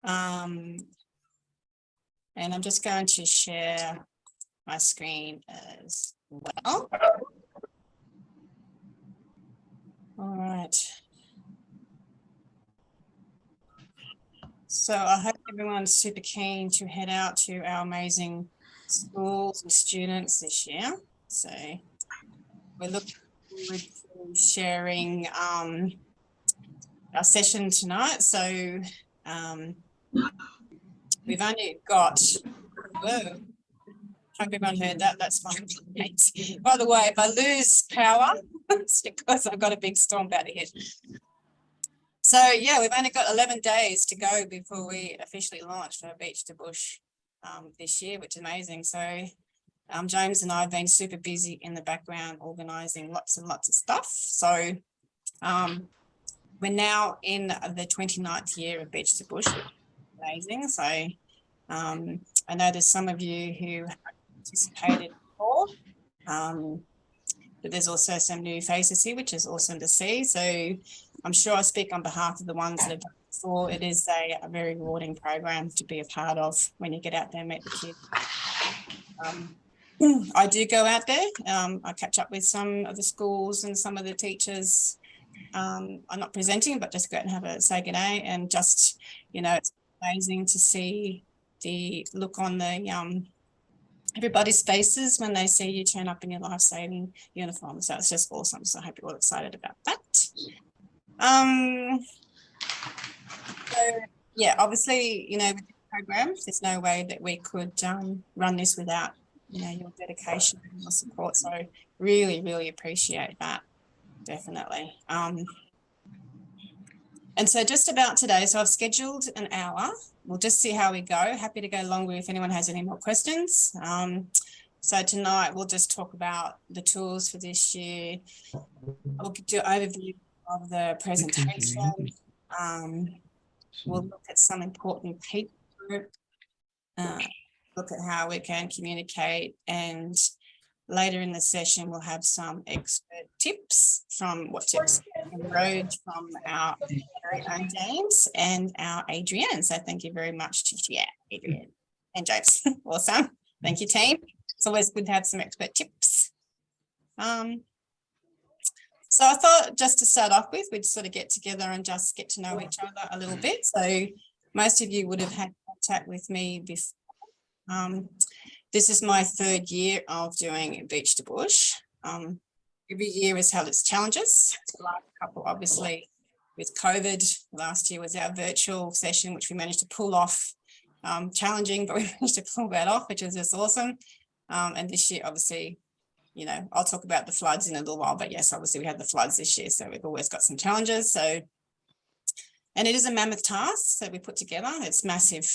And I'm just going to share my screen as well. All right. So I hope everyone's super keen to head out to our amazing schools and students this year. So we're looking forward to sharing our session tonight. So we've only got, whoa, hope everyone heard that. That's fine. By the way, if I lose power, it's because I've got a big storm about to hit. So yeah, we've only got 11 days to go before we officially launch for Beach to Bush this year, which is amazing. So James and I have been super busy in the background organising lots and lots of stuff. So we're now in the 29th year of Beach to Bush, which is amazing. So I know there's some of you who have participated before, but there's also some new faces here, which is awesome to see. So I'm sure I speak on behalf of the ones that have done it before. It is a very rewarding program to be a part of when you get out there and meet the kids. I do go out there. I catch up with some of the schools and some of the teachers. I'm not presenting, but just go out and have a say good day. And just, you know, it's amazing to see the look on the everybody's faces when they see you turn up in your life-saving uniform. So it's just awesome. So I hope you're all excited about that. So yeah, obviously, you know, with the program, there's no way that we could run this without, you know, your dedication and your support. So really, really appreciate that. Definitely. And so just about today, so I've scheduled an hour. We'll just see how we go. Happy to go longer if anyone has any more questions. So tonight we'll just talk about the tools for this year. I'll do an overview of the presentation. We'll look at some important people group, look at how we can communicate, and later in the session we'll have some expert tips from what tips on the road from our very own James and our Adrienne. So thank you very much to Adrienne and James. Awesome. Thank you, team. It's always good to have some expert tips. So I thought just to start off with, we'd sort of get together and just get to know each other a little bit. So most of you would have had contact with me before. This is my third year of doing Beach to Bush. Every year has held its challenges. The last couple, obviously, with COVID. Last year was our virtual session, which we managed to pull off. Challenging, but we managed to pull that off, which is just awesome. And this year, obviously, you know, I'll talk about the floods in a little while, but yes, obviously we had the floods this year, so we've always got some challenges. So, and it is a mammoth task that we put together. It's massive.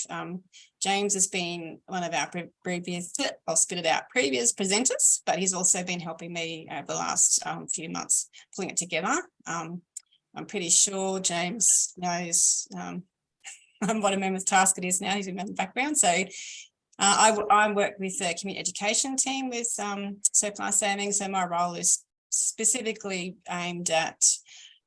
James has been one of our previous presenters, but he's also been helping me over the last few months pulling it together. I'm pretty sure James knows what a mammoth task it is now. He's in the background. So I work with the community education team with Surf Life Saving. So my role is specifically aimed at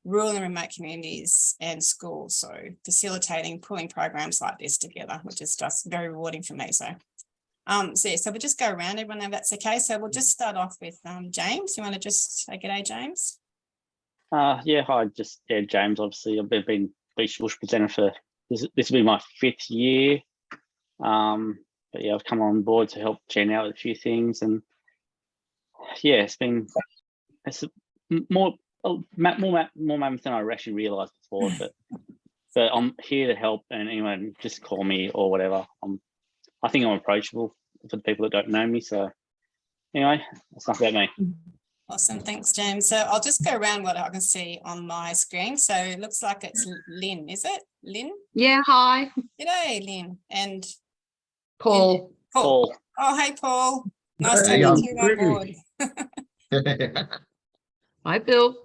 rural and remote communities and schools. So facilitating, pulling programs like this together, which is just very rewarding for me. So, so we'll just go around everyone if that's okay. So we'll just start off with James. You want to just say good day, James? Yeah, hi, James. Obviously, I've been Beach to Bush presenter for this will be my 5th year. But yeah, I've come on board to help Jen out with a few things, and yeah, it's more mammoth than I actually realised before. But I'm here to help, and anyone just call me or whatever. I think I'm approachable for the people that don't know me. So anyway, that's enough about me. Awesome, thanks, James. So I'll just go around what I can see on my screen. So it looks like it's Lynn, is it? Lynn? Yeah, hi. G'day, Lynn. And Paul. Paul. Oh, hey, Paul. Nice to have you on board. Hi, Bill.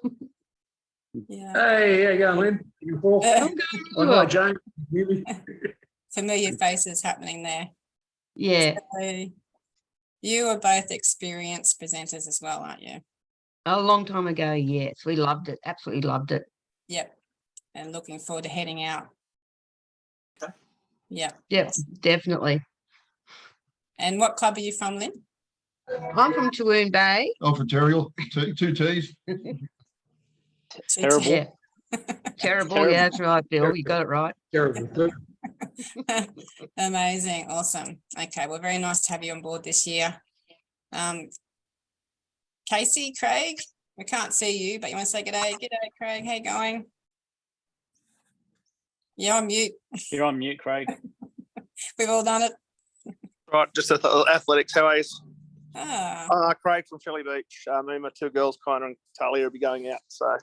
Yeah. Hey, how you going, Lynn? You Paul? Hi, Jane. Familiar faces happening there. Yeah. So you are both experienced presenters as well, aren't you? A long time ago, yes. We loved it. Absolutely loved it. Yep. And looking forward to heading out. Yeah. Yep, definitely. And what club are you from, Lynn? I'm from Talloon Bay. Alpha-terial, two T's. Terrible. Yeah. Terrible. Yeah, that's right, Bill. You got it right. Terrible. Amazing. Awesome. Okay. Well, very nice to have you on board this year. Casey, Craig, we can't see you, but you want to say g'day? G'day, Craig. How you going? You're on mute. You're on mute, Craig. We've all done it. Right, just athletics. How are you? Ah, Craig from Philly Beach. Me and my two girls, Connor and Talia, will be going out. So I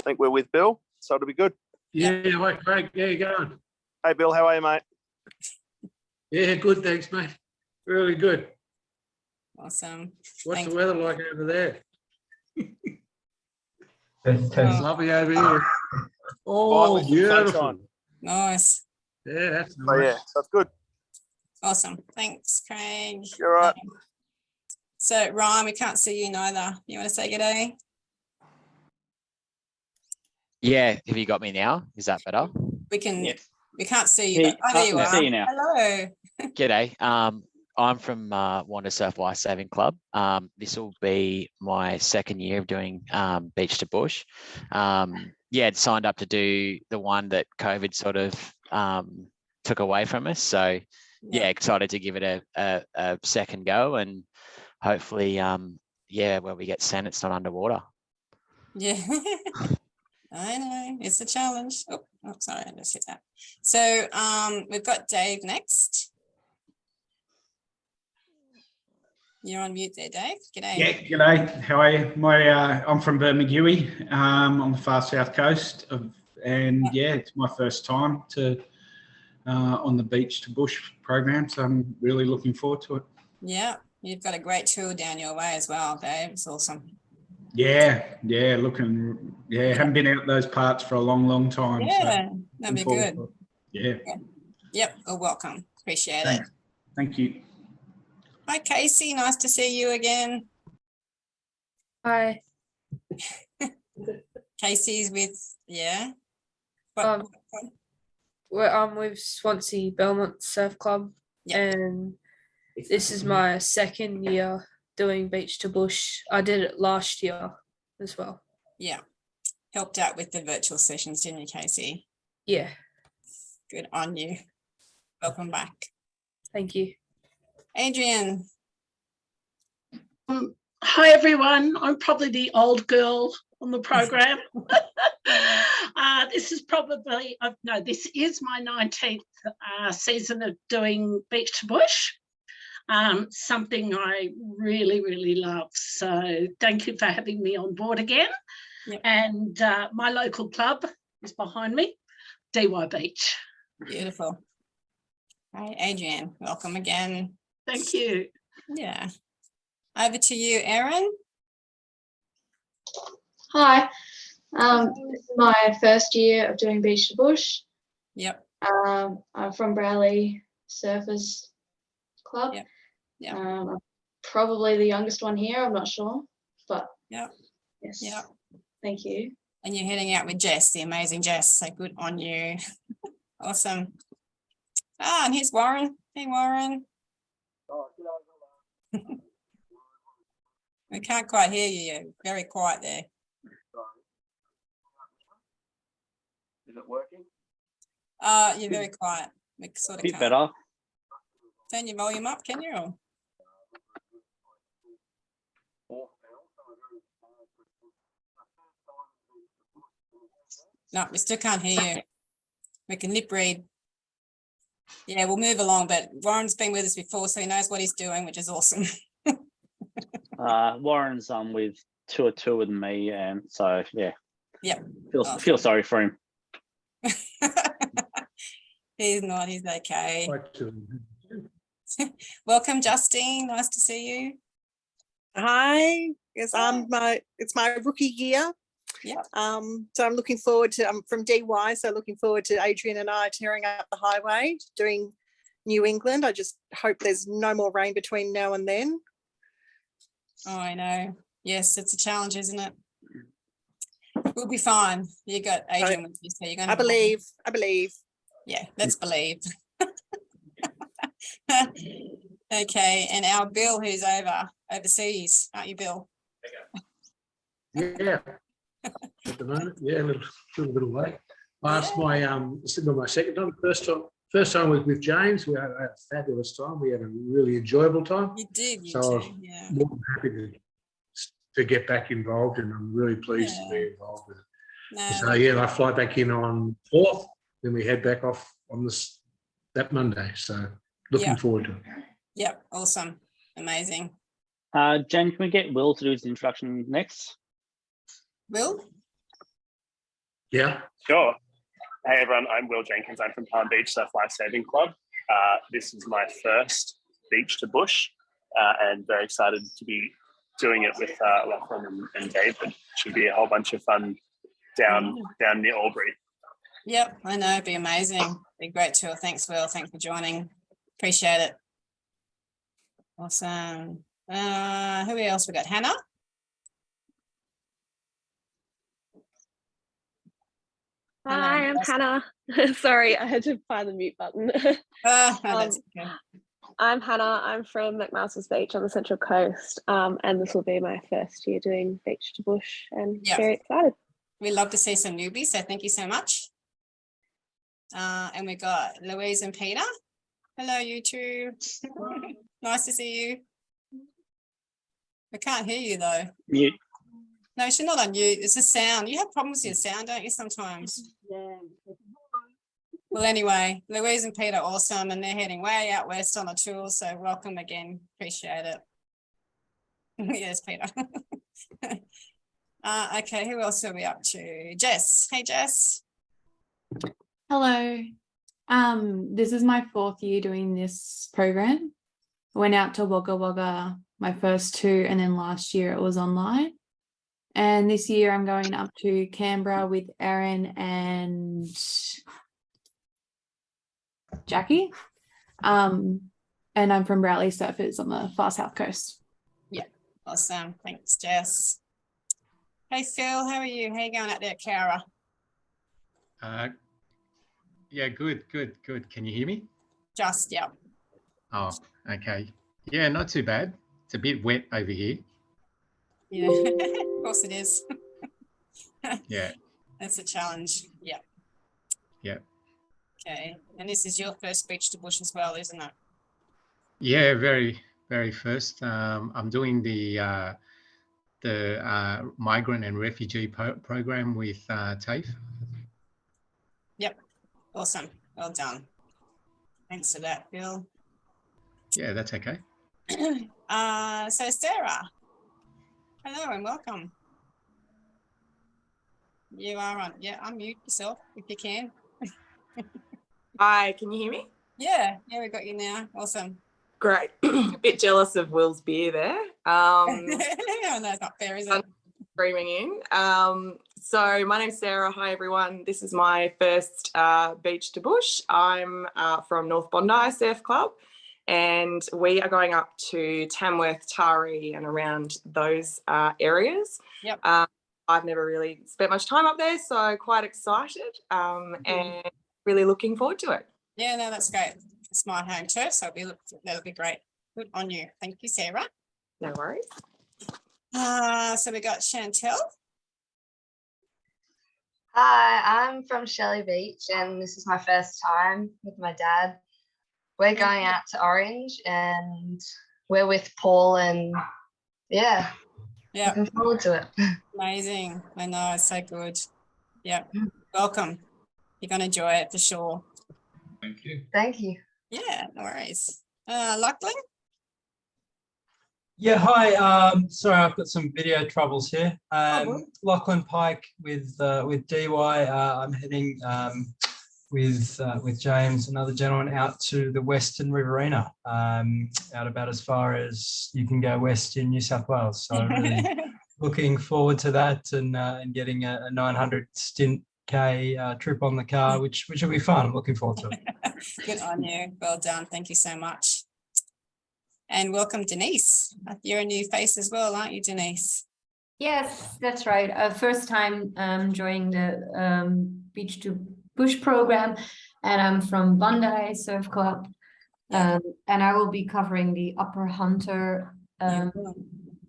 think we're with Bill. So it'll be good. Yeah, hi Craig, how you going? Hey, Bill, how are you, mate? Yeah, good, thanks, mate. Really good. awesome. What's Thank the weather like over there? Oh, Lovely over here. Oh, Finally, some beautiful. sunshine. nice. Yeah, that's So yeah, nice. so it's good. Awesome. Thanks, Craig. You're right. So, Ryan, we can't see you neither. You want to say g'day? Yeah, have you got me now? Is that better? We can. Yes. We can't see you. Yeah, But, there you I are. see you now. Hello. G'day. I'm from Wander Surf Life Saving Club. This will be my second year of doing beach to bush. Yeah, I'd signed up to do the one that COVID sort of took away from us. So yeah, excited to give it a second go, and hopefully, yeah, where we get sent, it's not underwater. Yeah. I know it's a challenge. Oh, sorry, I just hit that. So we've got Dave next. You're on mute there, Dave. G'day. Yeah, g'day. How are you? I'm from Bermagui, on the far south coast, and yeah, it's my first time to on the beach to bush program, so I'm really looking forward to it. Yeah, you've got a great tour down your way as well, Dave. It's awesome. Yeah, haven't been out those parts for a long time. Yeah, so that'd be looking good. forward to it. Yeah, Yep, well, welcome. Appreciate thanks. it. Thank you. Hi, Casey. Nice to see you again. Hi. Casey's with, yeah. I'm with Swansea Belmont Surf Club, Yep. and this is my second year doing beach to bush. I did it last year as well. Yeah. Helped out with the virtual sessions, didn't you, Casey? Yeah, Good on you. Welcome back. thank you. Adrian. Hi everyone, I'm probably the old girl on the program. This is probably, this is my 19th season of doing beach to bush, something I really love. So thank you for having me on board again. Yep. And my local club is behind me, DY Beach. Beautiful. Hi, Adrian. Welcome again. Thank you. Yeah. Over to you, Erin. Hi, this is my first year of doing beach to bush. Yep. I'm from Bradley Surfers Club. Yep. Yep. I'm probably the youngest one here, I'm not sure, but Yep. yes. Yep. Thank you. And you're heading out with Jess, the amazing Jess. So good on you. Awesome. And here's Warren. Hey, Warren. We can't quite hear you. You're very quiet there. Is it working? You're very quiet. We sort A of bit can't. better. Turn your volume up, can you? Or? No, we still can't hear you. We can lip read. Yeah, we'll move along, but Warren's been with us before, so he knows what he's doing, which is awesome. Warren's with tour with me, and so yeah. Yep. Feel sorry for him. He's not, he's okay. Like to- Welcome, Justine. Nice to see you. Hi, yes, it's my rookie year. Yep. So I'm looking forward to, I'm from DY, so looking forward to Adrian and I tearing up the highway, doing New England. I just hope there's no more rain between now and then. Oh, I know. Yes, it's a challenge, isn't it? We'll be fine. You got Adrian with you, so you're going to. I believe. Yeah, let's believe. Okay, and our Bill, who's overseas, aren't you, Bill? Yeah. At the moment, yeah, a little bit away. This is my second time. First time was with James. We had a fabulous time. We had a really enjoyable time. You did, you So I was too, yeah. more than happy to get back involved, and I'm really pleased to be involved with it. No, So yeah, I fly back in on 4th, then we head back off on that Monday. So looking forward to it. yep, awesome, amazing. Jen, can we get Will to do his introduction next? Will? Yeah. Sure. Hey everyone, I'm Will Jenkins. I'm from Palm Beach Surf Life Saving Club. This is my first beach to bush, and very excited to be doing it with Lachlan and David. It should be a whole bunch of fun down near Albury. Yep, I know, it'd be amazing. Be a great tour. Thanks, Will. Thanks for joining. Appreciate it. Awesome. Who else we got? Hannah? Hi, I'm Hannah. Sorry, I had to find the mute button. That's okay. I'm Hannah. I'm from McMaster's Beach on the Central Coast, and this will be my first year doing beach to bush, and very excited. We love to see some newbies, so thank you so much. And we got Louise and Peter. Hello, you two. Nice to see you. I can't hear you though. Mute. No, she's not on mute. It's the sound. You have problems with your sound, don't you, sometimes? Yeah. Well, anyway, Louise and Peter, awesome, and they're heading way out west on a tour, so welcome again. Appreciate it. Yes, Peter. Okay, who else are we up to? Jess. Hey, Jess. Hello. This is my 4th year doing this program. I went out to Wagga Wagga my first 2, and then last year it was online. And this year I'm going up to Canberra with Erin and Jackie. And I'm from Bradley Surfers on the far south coast. Yeah, awesome. Thanks, Jess. Hey, Phil, how are you? How you going out there, Cara? Yeah, good. Can you hear me? Just, yeah. Oh, okay. Yeah, not too bad. It's a bit wet over here. Yeah, of course it is. Yeah. That's a challenge. Yeah. Yeah. Okay. And this is your first beach to bush as well, isn't it? Yeah, very first. I'm doing the migrant and refugee program with TAFE. Yep. Awesome. Well done. Thanks for that, Bill. Yeah, that's okay. So Sarah. Hello and welcome. You are on. Yeah, unmute yourself if you can. Hi, can you hear me? Yeah, we got you now. Awesome. Great. A bit jealous of Will's beer there. Oh, no, it's not fair, is it? Screaming in. So my name's Sarah. Hi, everyone. This is my first beach to bush. I'm from North Bondi Surf Club, and we are going up to Tamworth, Taree, and around those areas. Yep. I've never really spent much time up there, so quite excited and really looking forward to it. Yeah, no, that's great. It's my home turf, so that'll be great. Good on you. Thank you, Sarah. No worries. So we got Chantel. Hi, I'm from Shelley Beach, and this is my first time with my dad. We're going out to Orange, and we're with Paul, and yeah, looking forward to it. Amazing. I know, it's so good. Yeah, welcome. You're going to enjoy it for sure. Thank you. Thank you. Yeah, no worries. Lachlan? Yeah, hi. Sorry, I've got some video troubles here. Lachlan Pike with DY. I'm heading with James, another gentleman, out to the Western Riverina, out about as far as you can go west in New South Wales. So really looking forward to that, and getting a 900 stint K trip on the car, which will be fun. I'm looking forward to it. Good on you. Well done. Thank you so much. And welcome, Denise. You're a new face as well, aren't you, Denise? Yes, that's right. First time joining the Beach to Bush program, and I'm from Bondi Surf Club. Yeah. And I will be covering the Upper Hunter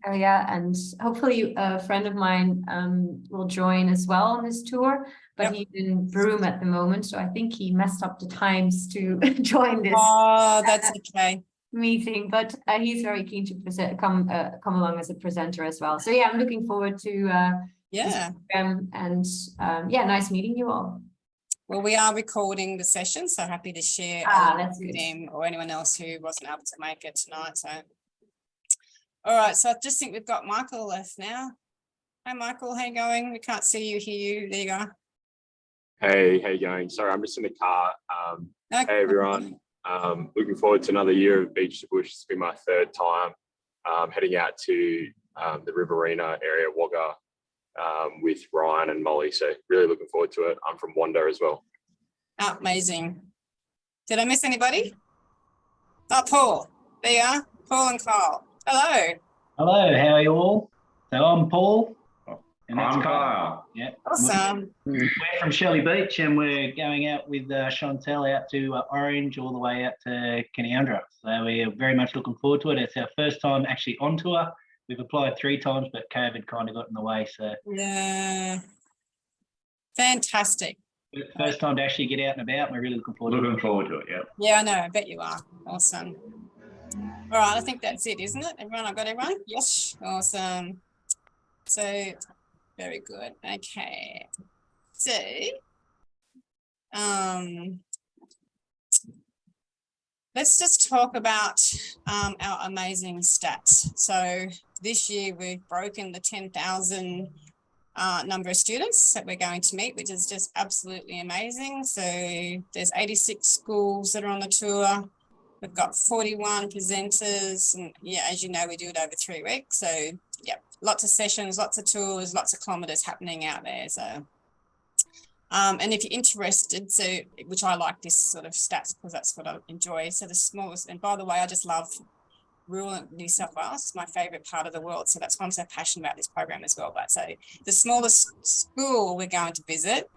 area, and hopefully a friend of mine will join as well on this tour, but he's in Broome at the moment, so I think he messed up the times to join this. Oh, that's okay. Meeting, but he's very keen to come along as a presenter as well. So yeah, I'm looking forward to this program, and yeah, nice meeting you all. Well, we are recording the session, so happy to share that's with good. him or anyone else who wasn't able to make it tonight. So, all right. So I just think we've got Michael left now. Hi, Michael. How you going? We can't see you, hear you. There you go. Hey, how you going? Sorry, I'm just in the car. Hey, everyone. Looking forward to another year of Beach to Bush. It's been my third time heading out to the Riverina area, Wagga, with Ryan and Molly. So really looking forward to it. I'm from Wanda as well. Amazing. Did I miss anybody? Oh, Paul. There you are. Paul and Kyle. Hello. Hello, how are you all? So I'm Paul. And that's I'm Kyle. Yeah. Awesome. We're from Shelley Beach, and we're going out with Chantel out to Orange, all the way out to Canowindra. So we're very much looking forward to it. It's our first time actually on tour. We've applied 3 times, but COVID kind of got in the way. So yeah, fantastic. First time to actually get out and about. We're really looking forward to it. Looking forward to it, yeah. Yeah, I know. I bet you are. Awesome. All right, I think that's it, isn't it? Everyone, I've got everyone? Yes. Awesome. So, very good. Okay. So, let's just talk about our amazing stats. So this year we've broken the 10,000 number of students that we're going to meet, which is just absolutely amazing. So there's 86 schools that are on the tour. We've got 41 presenters, and yeah, as you know, we do it over 3 weeks. So yeah, lots of sessions, lots of tours, lots of kilometers happening out there. So and if you're interested, so which I like this sort of stats because that's what I enjoy. So the smallest, and by the way, I just love rural New South Wales. It's my favorite part of the world. So that's why I'm so passionate about this program as well. But so the smallest school we're going to visit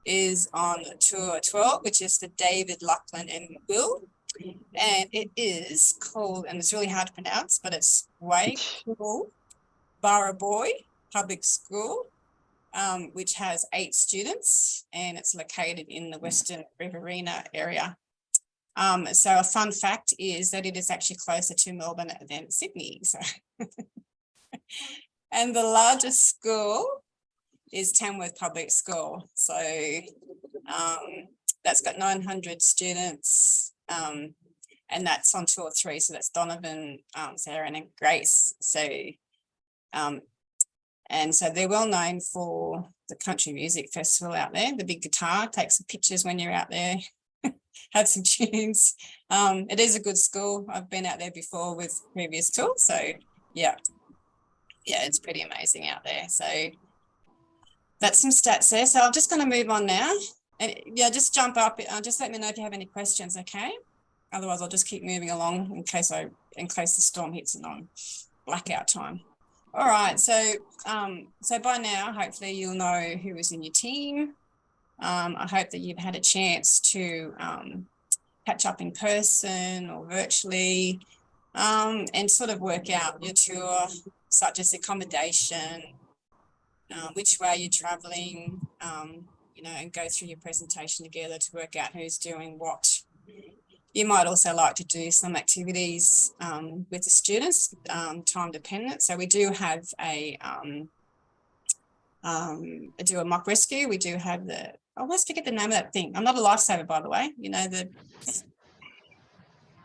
is on tour 12, which is the David, Lachlan and Will. And it is called, and it's really hard to pronounce, but it's Waikul Barraboy Public School, which has 8 students, and it's located in the Western Riverina area. So a fun fact is that it is actually closer to Melbourne than Sydney. So and the largest school is Tamworth Public School. So that's got 900 students. And that's on tour 3. So that's Donovan, Sarah and Grace. So and so they're well known for the country music festival out there, the big guitar, take some pictures when you're out there, have some tunes. It is a good school. I've been out there before with previous tours. So yeah, it's pretty amazing out there. So that's some stats there. So I'm just going to move on now. And yeah, just jump up. Just let me know if you have any questions, okay? Otherwise, I'll just keep moving along in case the storm hits and on blackout time. All right, so by now, hopefully you'll know who is in your team. I hope that you've had a chance to catch up in person or virtually and sort of work out your tour, such as accommodation, which way you're traveling, and go through your presentation together to work out who's doing what. You might also like to do some activities with the students, time dependent. So we do have a mock rescue. We do have I always forget the name of that thing. I'm not a lifesaver, by the way. You know, the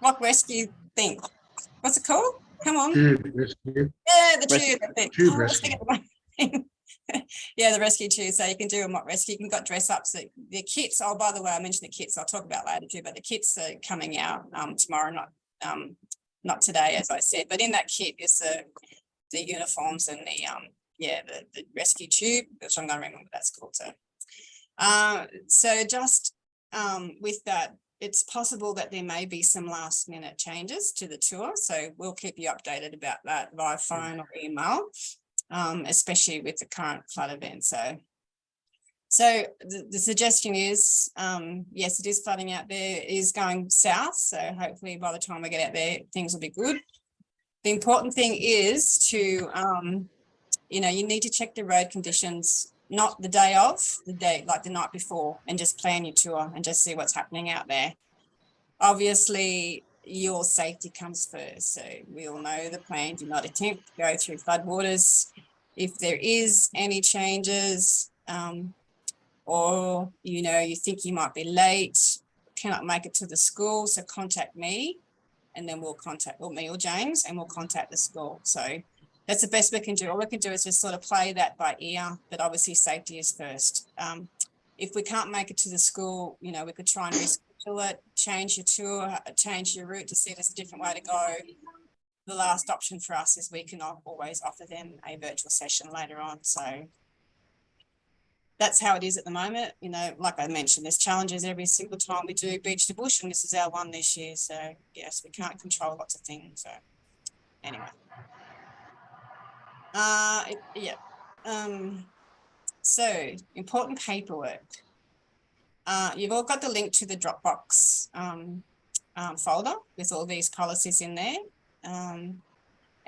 mock rescue thing. What's it called? Come on. Tube rescue. Yeah, the tube. Thing. Tube rescue. Yeah, the rescue too. So you can do a mock rescue. You can got dress ups. The kits. Oh, by the way, I mentioned the kits. I'll talk about later too. But the kits are coming out tomorrow, not today, as I said. But in that kit is the uniforms and the rescue tube, which I'm going to remember what that's called. So just with that, it's possible that there may be some last minute changes to the tour. So we'll keep you updated about that via phone or email. Especially with the current flood event. So So the suggestion is, yes, it is flooding out there, it is going south. So hopefully by the time we get out there, things will be good. The important thing is to, you know, you need to check the road conditions, not the day of, like the night before, and just plan your tour and just see what's happening out there. Obviously, your safety comes first. So we all know the plan, do not attempt to go through floodwaters. If there is any changes, or, you know, you think you might be late, cannot make it to the school, so contact me, and then we'll contact me or James, and we'll contact the school. So that's the best we can do. All we can do is just sort of play that by ear, but obviously safety is first. If we can't make it to the school, you know, we could try and reschedule it, change your tour, change your route to see if there's a different way to go. The last option for us is we can always offer them a virtual session later on. So that's how it is at the moment. You know, like I mentioned, there's challenges every single time we do Beach to Bush, and this is our one this year. So yes, we can't control lots of things. So anyway, so important paperwork. You've all got the link to the Dropbox folder with all these policies in there.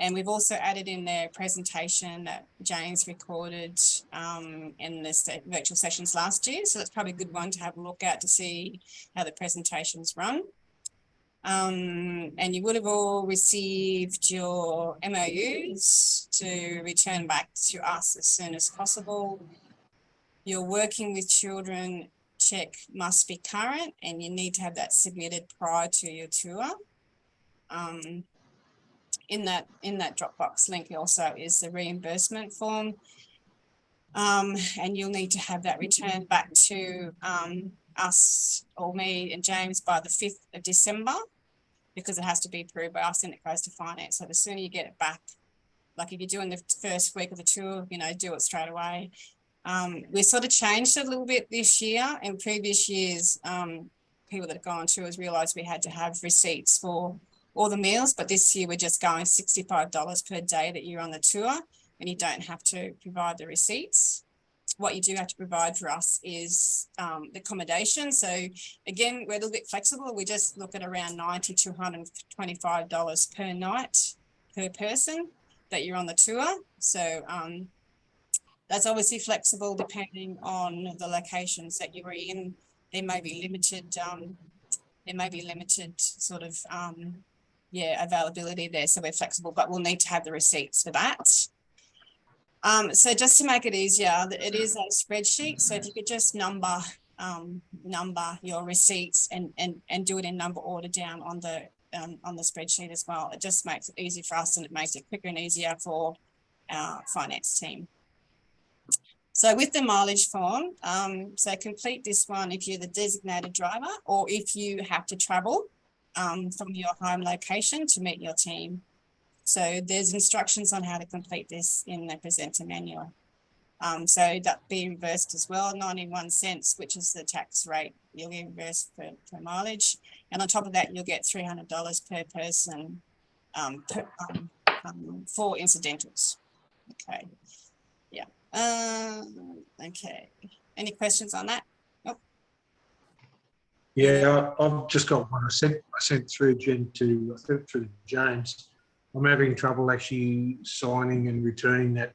And we've also added in their presentation that James recorded in the virtual sessions last year. So that's probably a good one to have a look at to see how the presentations run. And you would have all received your MOUs to return back to us as soon as possible. Your working with children check must be current, and you need to have that submitted prior to your tour. In that Dropbox link also is the reimbursement form, and you'll need to have that returned back to us or me and James by the 5th of December, because it has to be approved by us and it goes to finance. So the sooner you get it back, like if you're doing the first week of the tour, you know, do it straight away. We sort of changed it a little bit this year. In previous years, people that have gone on tours realised we had to have receipts for all the meals, but this year we're just going $65 per day that you're on the tour, and you don't have to provide the receipts. What you do have to provide for us is the accommodation. So again, we're a little bit flexible. We just look at around $90 to $125 per night per person that you're on the tour. So that's obviously flexible depending on the locations that you were in. There may be limited sort of availability there, so we're flexible, but we'll need to have the receipts for that. So just to make it easier, it is a spreadsheet. So if you could just number your receipts and do it in number order down on the spreadsheet as well. It just makes it easy for us, and it makes it quicker and easier for our finance team. So with the mileage form, so complete this one if you're the designated driver or if you have to travel from your home location to meet your team. So there's instructions on how to complete this in the presenter manual. So that be reversed as well, 91 cents, which is the tax rate you'll get reversed per mileage. And on top of that, you'll get $300 per person for incidentals. Okay, yeah. Okay, any questions on that? Oh. Yeah, I've just got one. I sent through through James. I'm having trouble actually signing and returning that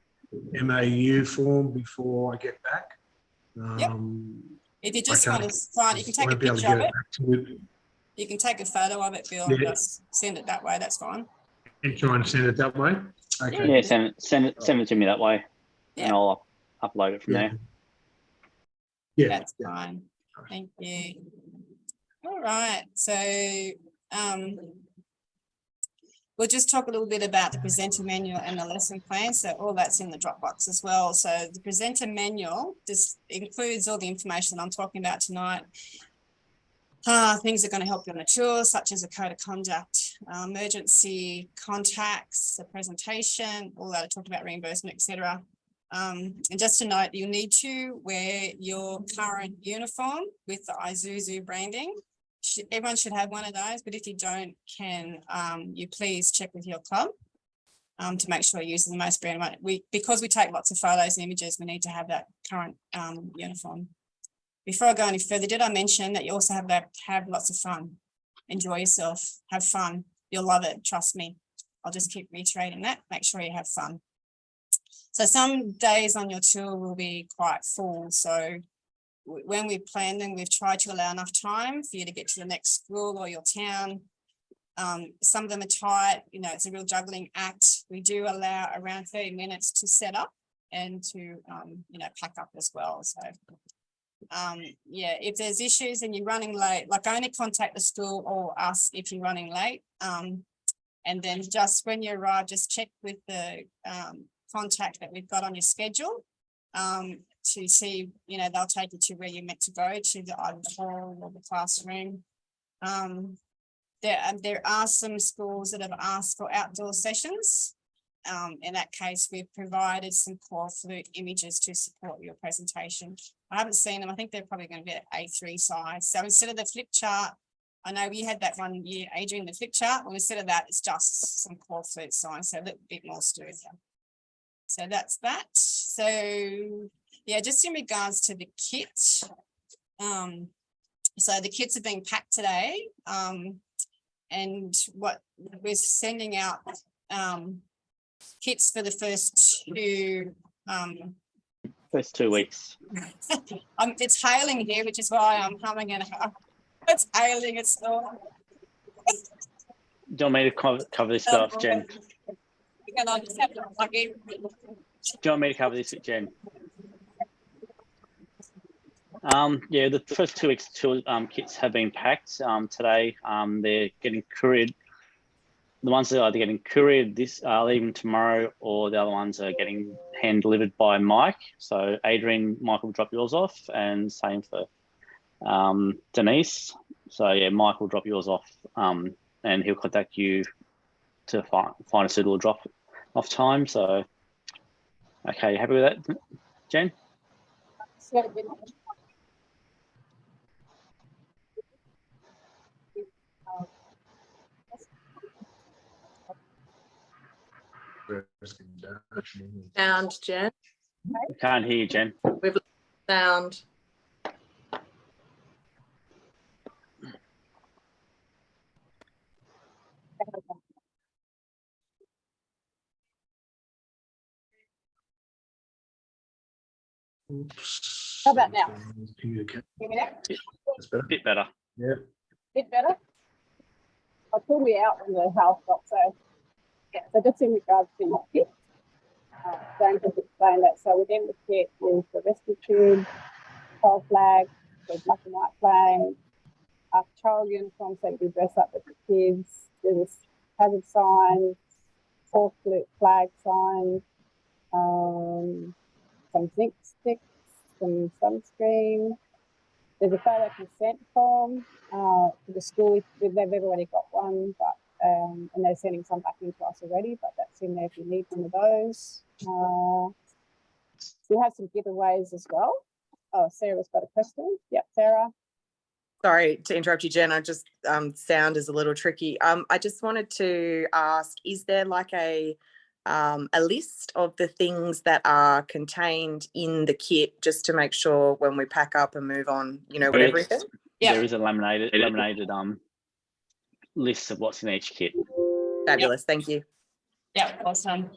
MAU form before I get back. Yep. If you just want to sign, you can take a picture of it. You can take a photo of it, Bill, and just send it that way. That's fine. And trying to send it that way. Okay. Yeah, send it to me that way, and I'll upload it from there. Yeah, that's fine. Thank you. All right, so we'll just talk a little bit about the presenter manual and the lesson plan. So all that's in the Dropbox as well. So the presenter manual just includes all the information I'm talking about tonight. Things that are going to help you on the tour, such as a code of conduct, emergency contacts, the presentation, all that I talked about, reimbursement, etc. And just to note, you need to wear your current uniform with the Isuzu branding. Everyone should have one of those, but if you don't, can you please check with your club to make sure you're using the most brand amount. Because we take lots of photos and images, we need to have that current uniform. Before I go any further, did I mention that you also have to have lots of fun? Enjoy yourself, have fun. You'll love it, trust me. I'll just keep reiterating that. Make sure you have fun. So some days on your tour will be quite full. So when we plan them, we've tried to allow enough time for you to get to the next school or your town. Some of them are tight, you know, it's a real juggling act. We do allow around 30 minutes to set up and to, you know, pack up as well. So, yeah, if there's issues and you're running late, like only contact the school or us if you're running late. And then just when you arrive, just check with the contact that we've got on your schedule to see, you know, they'll take you to where you're meant to go, to the either the hall or the classroom. There are some schools that have asked for outdoor sessions. In that case, we've provided some core flute images to support your presentation. I haven't seen them. I think they're probably going to be at A3 size. So instead of the flip chart, I know we had that one year, Adrian, the flip chart. Well, instead of that, it's just some core flute size, so a little bit more sturdier. So that's that. So yeah, just in regards to the kit. So the kits are being packed today. And what we're sending out kits for the first 2 weeks. It's hailing here, which is why I'm humming and it's hailing. It's not. Do you want me to cover this stuff, Jen? I just have to plug in. Do you want me to cover this, Jen? Yeah, the first 2 weeks kits have been packed today. They're getting couriered. The ones that are either getting couriered leaving tomorrow, or the other ones are getting hand delivered by Mike. So Adrian, Mike will drop yours off, and same for Denise. So yeah, Mike will drop yours off, and he'll contact you to find a suitable drop off time. So okay, you happy with that, Jen? Sound, Jen? I can't hear you, Jen. We've sound. Oops. How about now? Communicate. Hear me now? That's better. Bit better. Yeah. Bit better. I pulled me out from the house stop, so yeah. So just in regards to your kit, James has explained that. So within the kit is the rescue tube, pole flag, the black and white flag, a child uniform, so you can dress up with the kids. There's hazard signs, core flute flag signs, some zinc sticks, some sunscreen. There's a photo consent form for the school. They've already got one, but and they're sending some back into us already, but that's in there if you need one of those. We have some giveaways as well. Oh, Sarah's got a question. Yep, Sarah. Sorry to interrupt you, Jen. I just sound is a little tricky. I just wanted to ask: is there like a list of the things that are contained in the kit, just to make sure when we pack up and move on, you know, with everything? Yeah, there is a laminated list of what's in each kit. Fabulous, thank you. Yeah, awesome.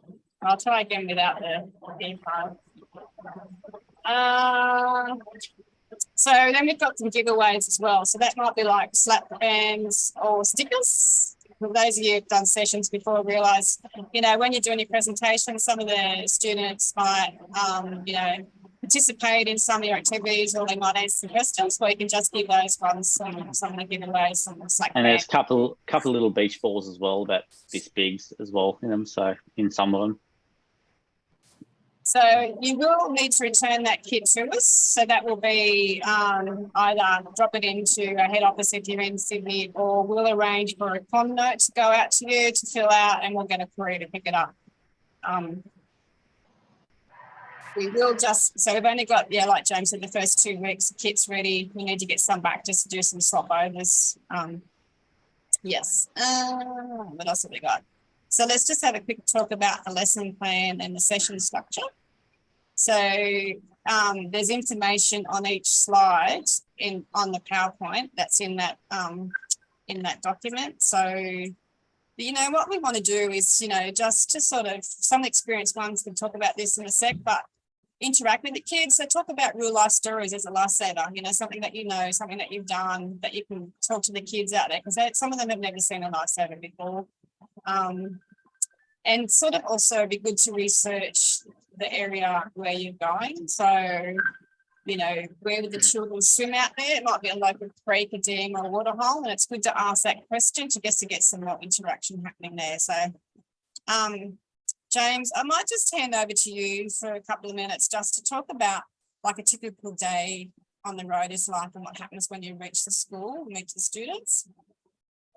I'll try again without the details. So then we've got some giveaways as well. So that might be like slap bands or stickers. For those of you who've done sessions before, realise, you know, when you're doing your presentation, some of the students might, you know, participate in some of your activities, or they might answer some questions, or you can just give those ones some of the giveaways, some slack And there's bands. a couple little beach balls as well, about this big as well in them. So in some of them. So you will need to return that kit to us. So that will be either drop it into a head office if you're in Sydney, or we'll arrange for a con note to go out to you to fill out, and we'll get a courier to pick it up. We will just, so we've only got, yeah, like James said, the first 2 weeks, the kit's ready. We need to get some back just to do some swap overs. Yes. What else have we got? So let's just have a quick talk about the lesson plan and the session structure. So there's information on each slide on the PowerPoint that's in that document. So, you know, what we want to do is, you know, just to sort of, some experienced ones can talk about this in a sec, but interact with the kids. So talk about real life stories as a lifesaver, you know, something that you know, something that you've done that you can talk to the kids out there, because some of them have never seen a lifesaver before. And sort of also be good to research the area where you're going. So, you know, where would the children swim out there? It might be a local creek, a dam or a waterhole, and it's good to ask that question to get some more interaction happening there. So, James, I might just hand over to you for a couple of minutes just to talk about like a typical day on the road is like and what happens when you reach the school, meet the students.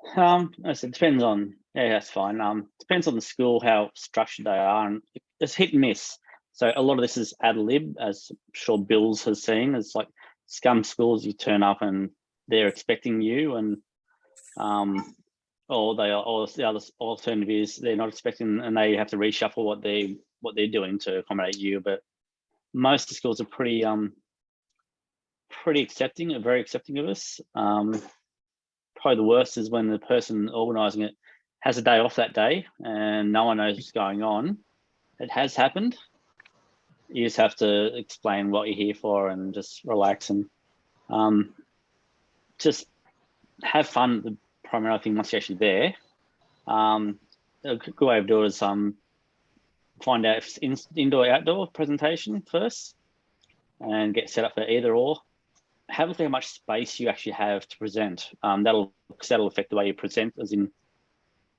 It depends on, yeah, that's fine. Depends on the school, how structured they are, and it's hit and miss. So a lot of this is ad lib, as I'm sure Bills has seen. It's like scum schools, you turn up and they're expecting you, and or the other alternative is they're not expecting, and they have to reshuffle what they're doing to accommodate you. But most of the schools are pretty accepting, very accepting of us. Probably the worst is when the person organising it has a day off that day and no one knows what's going on. It has happened. You just have to explain what you're here for and just relax and just have fun. The primary thing once you're actually there. A good way of doing it is find out if it's indoor outdoor presentation first and get set up for either or. Have a look at how much space you actually have to present. That'll affect the way you present, as in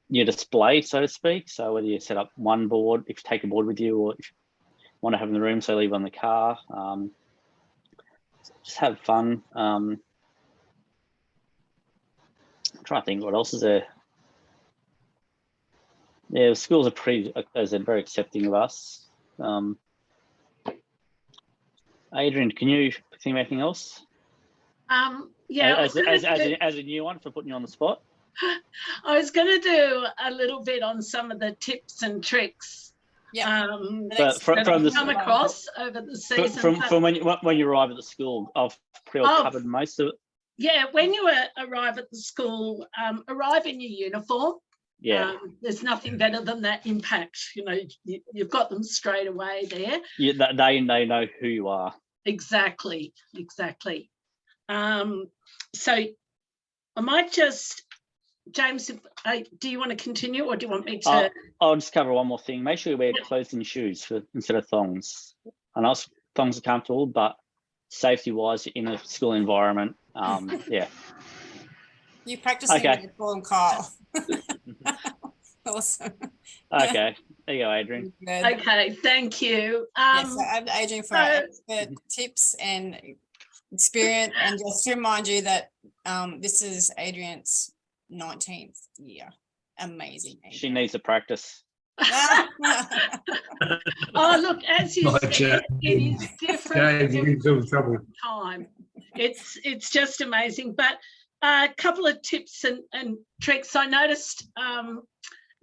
your display, so to speak. So whether you set up one board, if you take a board with you, or if you want to have in the room, so leave on the car. Just have fun. I'm trying to think what else is there. Yeah, the schools are pretty, as they're very accepting of us. Adrian, can you think of anything else? Yeah, as a new one, for putting you on the spot. I was going to do a little bit on some of the tips and tricks. Yeah. But that I've come across over the season. From when you arrive at the school, I've pretty well covered most of it. Yeah, when you arrive at the school, arrive in your uniform. Yeah. There's nothing better than that impact. You know, you've got them straight away there. Yeah, they know who you are. Exactly. So I might just, James, do you want to continue or do you want me to? I'll just cover one more thing. Make sure you wear closed-in shoes instead of thongs. I know thongs are comfortable, but safety-wise, in a school environment, yeah. You practicing with your Paul and Kyle. Awesome. Okay, there you go, Adrian. Okay, thank you. Yes, so Adrian for our expert tips and experience, and just to remind you that this is Adrian's 19th year. Amazing. Adrian. She needs to practice. Oh, look, as you said, it is different trouble. Time. It's just amazing. But a couple of tips and tricks. I noticed,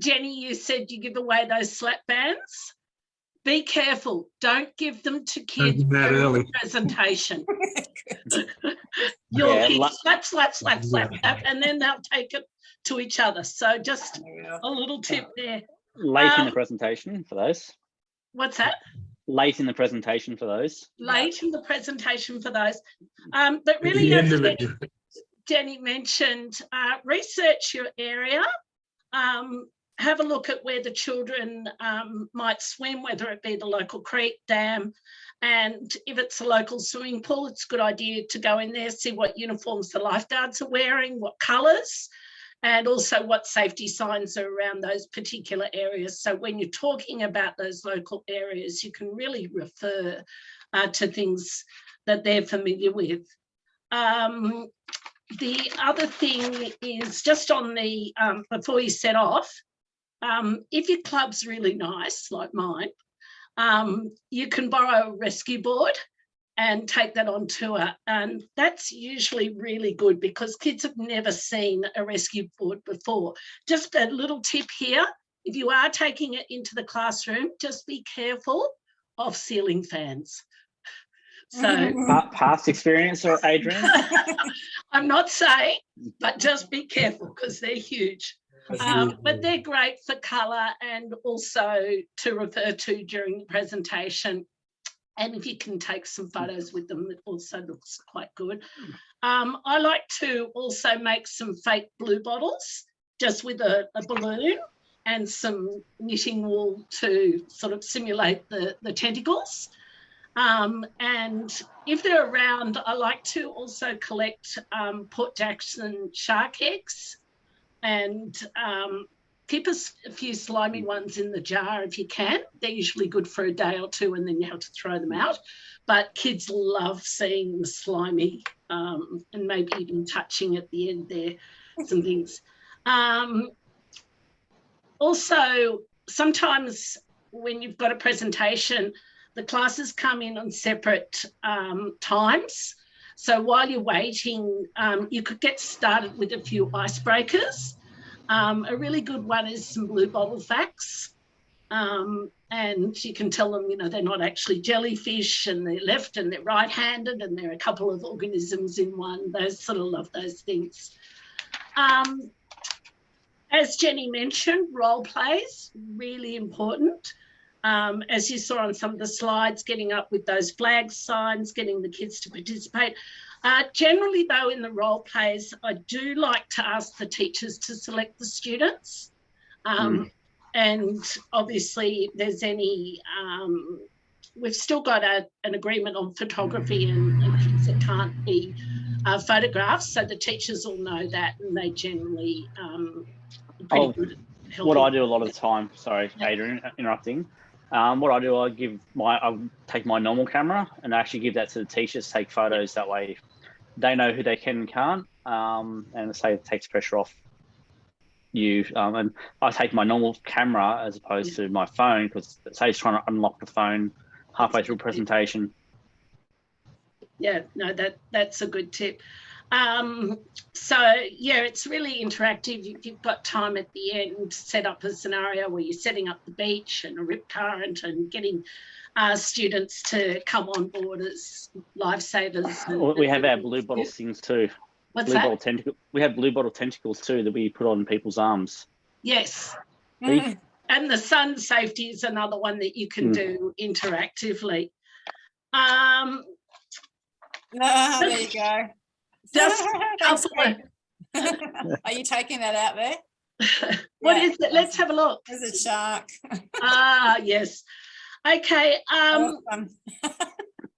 Jenny, you said you give away those slap bands. Be careful. Don't give them to kids during the presentation. You'll keep slap, and then they'll take it to each other. So just a little tip there. Late in the presentation for those. What's that? Late in the presentation for those. Late in the presentation for those. But really, as Jenny mentioned, research your area. Have a look at where the children might swim, whether it be the local creek, dam, and if it's a local swimming pool, it's a good idea to go in there, see what uniforms the lifeguards are wearing, what colours, and also what safety signs are around those particular areas. So when you're talking about those local areas, you can really refer to things that they're familiar with. The other thing is just on the, before you set off, if your club's really nice, like mine, you can borrow a rescue board and take that on tour. And that's usually really good because kids have never seen a rescue board before. Just a little tip here, if you are taking it into the classroom, just be careful of ceiling fans. So Past experience, or Adrian? I'm not saying, but just be careful because they're huge. But they're great for colour and also to refer to during the presentation. And if you can take some photos with them, it also looks quite good. I like to also make some fake blue bottles just with a balloon and some knitting wool to sort of simulate the tentacles. And if they're around, I like to also collect Port Jackson shark eggs and keep a few slimy ones in the jar if you can. They're usually good for a day or two and then you have to throw them out. But kids love seeing them slimy and maybe even touching at the end there, some things. Also, sometimes when you've got a presentation, the classes come in on separate times. So while you're waiting, you could get started with a few icebreakers. A really good one is some blue bottle facts. And you can tell them, you know, they're not actually jellyfish and they're left and they're right-handed and they're a couple of organisms in one. Those sort of love those things. As Jenny mentioned, role plays, really important. As you saw on some of the slides, getting up with those flag signs, getting the kids to participate. Generally, though, in the role plays, I do like to ask the teachers to select the students. And obviously, if there's any, we've still got an agreement on photography and kids that can't be photographed, so the teachers will know that and they generally pretty good at helping. What I do a lot of the time, sorry, Adrian, interrupting. What I do, I'll take my normal camera and actually give that to the teachers to take photos. That way they know who they can and can't, and say it takes pressure off you. And I take my normal camera as opposed to my phone because it saves trying to unlock the phone halfway through a presentation. Yeah, no, that's a good tip. So yeah, it's really interactive. You've got time at the end to set up a scenario where you're setting up the beach and a rip current and getting students to come on board as lifesavers. We have our blue bottle things too. What's blue that? Bottle tentacle. We have blue bottle tentacles too that we put on people's arms. Yes. And the sun safety is another one that you can do interactively. There you go. Just Are you taking that out there? What is it? Let's have a look. There's a shark. Yes. Okay.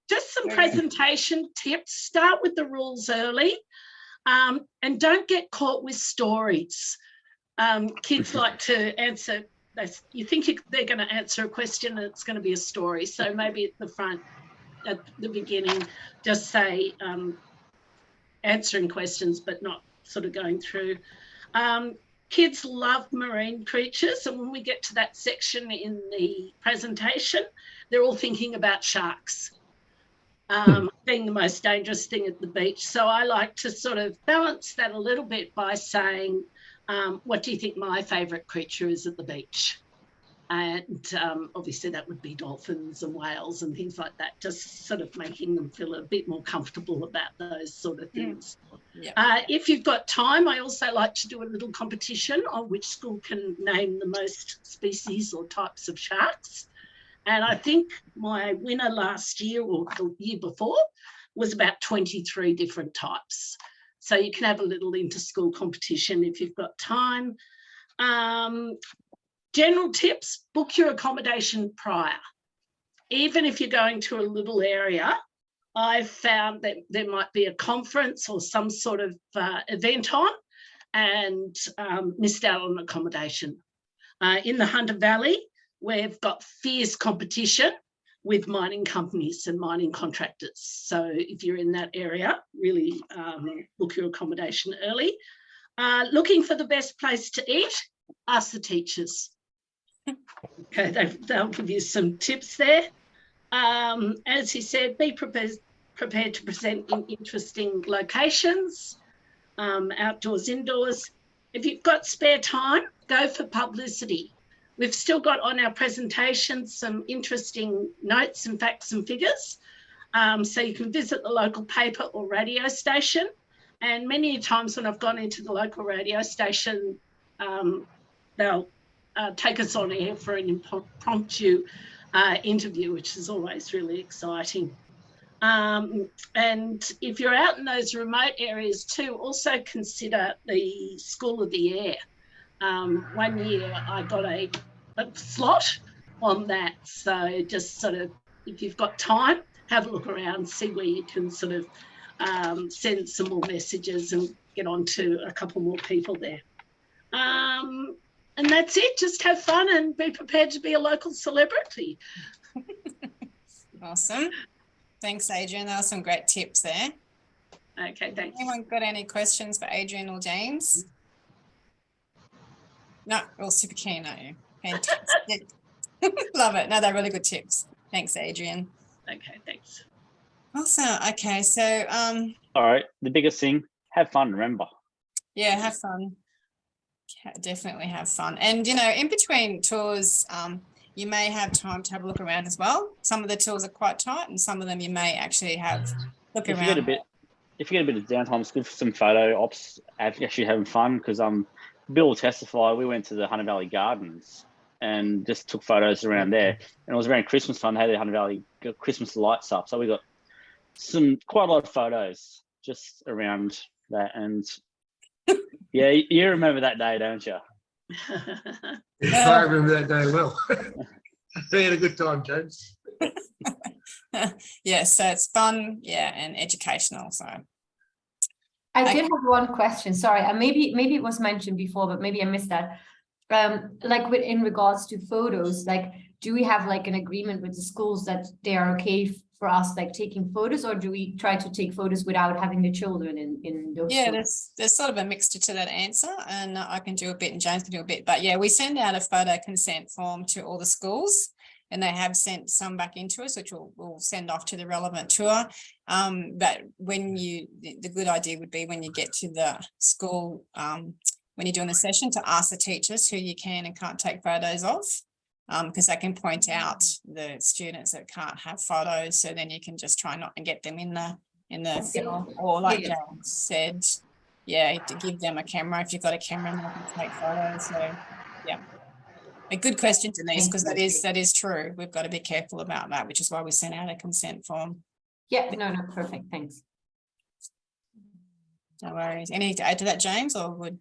Just some presentation tips. Start with the rules early, and don't get caught with stories. Kids like to answer. You think they're going to answer a question, and it's going to be a story. So maybe at the front, at the beginning, just say answering questions, but not sort of going through. Kids love marine creatures, and when we get to that section in the presentation, they're all thinking about sharks being the most dangerous thing at the beach. So I like to sort of balance that a little bit by saying, what do you think my favourite creature is at the beach? And obviously that would be dolphins and whales and things like that, just sort of making them feel a bit more comfortable about those sort of things. If you've got time, I also like to do a little competition on which school can name the most species or types of sharks. And I think my winner last year or the year before was about 23 different types. So you can have a little inter-school competition if you've got time. General tips, book your accommodation prior. Even if you're going to a little area, I've found that there might be a conference or some sort of event on and missed out on accommodation. In the Hunter Valley, we've got fierce competition with mining companies and mining contractors. So if you're in that area, really book your accommodation early. Looking for the best place to eat, ask the teachers. Okay, they'll give you some tips there. As he said, be prepared to present in interesting locations, outdoors, indoors. If you've got spare time, go for publicity. We've still got on our presentation some interesting notes and facts and figures. So you can visit the local paper or radio station. And many times when I've gone into the local radio station, they'll take us on air for an impromptu interview, which is always really exciting. And if you're out in those remote areas too, also consider the School of the Air. 1 year I got a slot on that. So just sort of, if you've got time, have a look around, see where you can sort of send some more messages and get on to a couple more people there. And that's it. Just have fun and be prepared to be a local celebrity. Awesome. Thanks, Adrian. There are some great tips there. Okay, thanks. Anyone got any questions for Adrian or James? No, we're all super keen, aren't you? Fantastic. Love it. No, they're really good tips. Thanks, Adrian. Okay, thanks. Awesome. Okay, so All right, the biggest thing, have fun, remember. yeah, have fun. Definitely have fun. And you know, in between tours, you may have time to have a look around as well. Some of the tours are quite tight, and some of them you may actually have look If around. you get a bit of downtime, it's good for some photo ops, actually having fun, because Bill will testify, we went to the Hunter Valley Gardens and just took photos around there. And it was around Christmas time, they had the Hunter Valley Christmas lights up. So we got quite a lot of photos just around that. And yeah, you remember that day, don't you? I remember that day well. We had a good time, James. Yeah, so it's fun, yeah, and educational. So I did have one question. Sorry, maybe it was mentioned before, but maybe I missed that. Like in regards to photos, like, do we have like an agreement with the schools that they are okay for us like taking photos, or do we try to take photos without having the children in those? yeah, photos? there's sort of a mixture to that answer, and I can do a bit and James can do a bit. But yeah, we send out a photo consent form to all the schools, and they have sent some back into us, which we'll send off to the relevant tour. But when the good idea would be when you get to the school, when you're doing the session, to ask the teachers who you can and can't take photos of, because they can point out the students that can't have photos. So then you can just try not and get them in the film, or like James said, yeah, to give them a camera if you've got a camera and they can take photos. So yeah. A good question, Denise, because that is true. We've got to be careful about that, which is why we sent out a consent form. Yeah, no, perfect. Thanks. No worries. Anything to add to that, James, or would?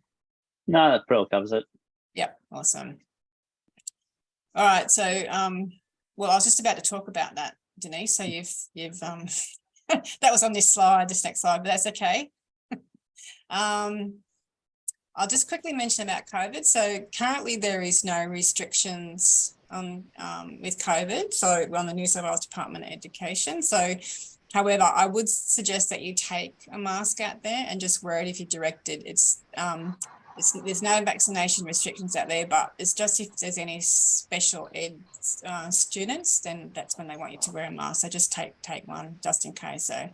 No, that probably covers it. Yep, awesome. All right, so well, I was just about to talk about that, Denise. So you've that was on this next slide, but that's okay. I'll just quickly mention about COVID. So currently there is no restrictions on with COVID. So we're on the New South Wales Department of Education. So, however, I would suggest that you take a mask out there and just wear it if you're directed. There's no vaccination restrictions out there, but it's just if there's any special ed students, then that's when they want you to wear a mask. So just take one just in case. So,